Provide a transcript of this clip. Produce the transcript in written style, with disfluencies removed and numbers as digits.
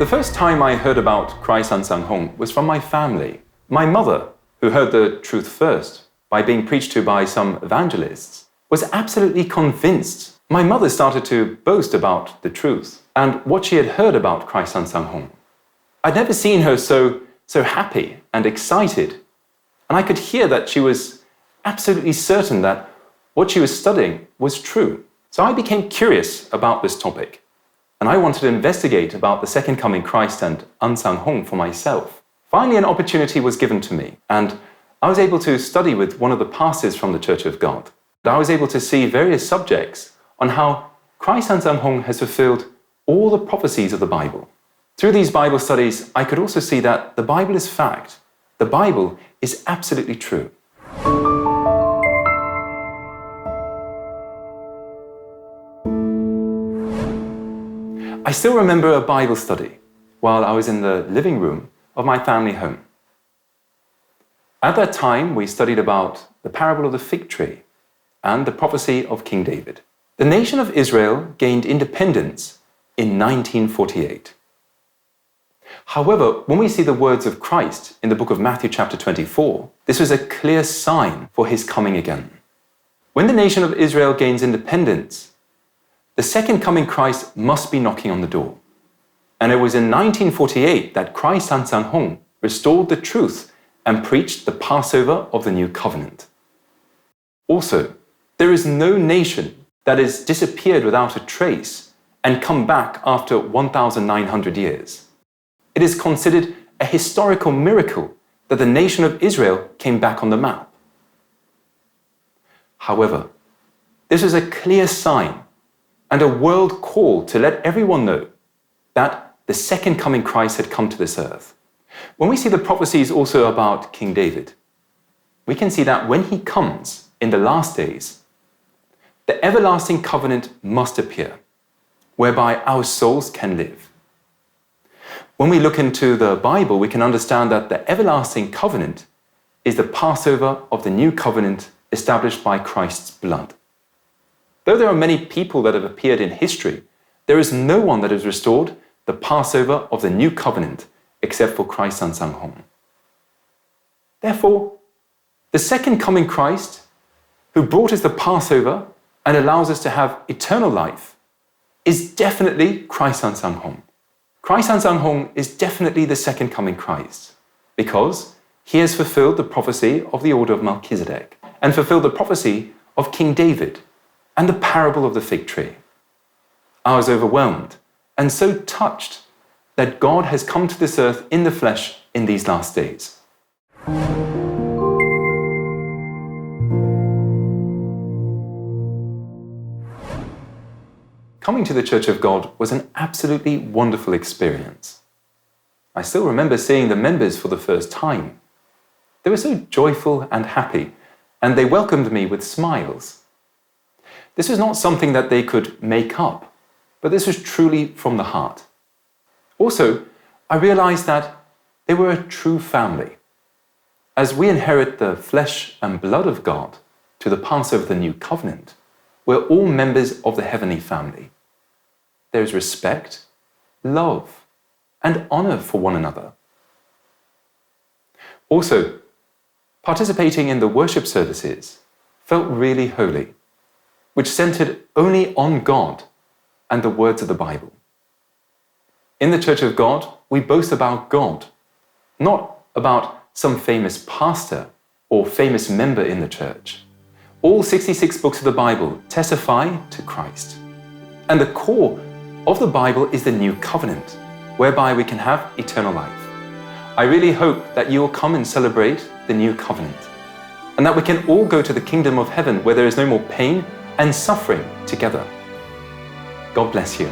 The first time I heard about Christ Ansanghong was from my family. My mother, who heard the truth first by being preached to by some evangelists, was absolutely convinced. My mother started to boast about the truth and what she had heard about Christ Ansanghong. I'd never seen her so happy and excited, and I could hear that she was absolutely certain that what she was studying was true. So I became curious about this topic, and I wanted to investigate about the second coming Christ and Ansanghong for myself. Finally, an opportunity was given to me, and I was able to study with one of the pastors from the Church of God. I was able to see various subjects on how Christ Ansanghong has fulfilled all the prophecies of the Bible. Through these Bible studies, I could also see that the Bible is fact. The Bible is absolutely true. I still remember a Bible study while I was in the living room of my family home. At that time, we studied about the parable of the fig tree and the prophecy of King David. The nation of Israel gained independence in 1948. However, when we see the words of Christ in the book of Matthew chapter 24, this was a clear sign for his coming again. When the nation of Israel gains independence, the second coming Christ must be knocking on the door. And it was in 1948 that Christ Ansanghong restored the truth and preached the Passover of the New Covenant. Also, there is no nation that has disappeared without a trace and come back after 1,900 years. It is considered a historical miracle that the nation of Israel came back on the map. However, this was a clear sign and a world call to let everyone know that the second coming Christ had come to this earth. When we see the prophecies also about King David, we can see that when he comes in the last days, the everlasting covenant must appear, whereby our souls can live. When we look into the Bible, we can understand that the everlasting covenant is the Passover of the new covenant established by Christ's blood. Though there are many people that have appeared in history, there is no one that has restored the Passover of the new covenant except for Christ Ansanghong. Therefore, the second coming Christ, who brought us the Passover and allows us to have eternal life, is definitely Christ Ansanghong. Christ Ansanghong is definitely the second coming Christ because he has fulfilled the prophecy of the order of Melgisedec and fulfilled the prophecy of King David and the parable of the fig tree. I was overwhelmed and so touched that God has come to this earth in the flesh in these last days. Coming to the Church of God was an absolutely wonderful experience. I still remember seeing the members for the first time. They were so joyful and happy, and they welcomed me with smiles. This was not something that they could make up, but this was truly from the heart. Also, I realized that they were a true family. As we inherit the flesh and blood of God to the Passover of the New Covenant, we're all members of the heavenly family. There is respect, love, and honor for one another. Also, participating in the worship services felt really holy, which centered only on God and the words of the Bible. In the Church of God, we boast about God, not about some famous pastor or famous member in the church. All 66 books of the Bible testify to Christ. And the core of the Bible is the New Covenant, whereby we can have eternal life. I really hope that you will come and celebrate the New Covenant, and that we can all go to the kingdom of heaven where there is no more pain and suffering together. God bless you.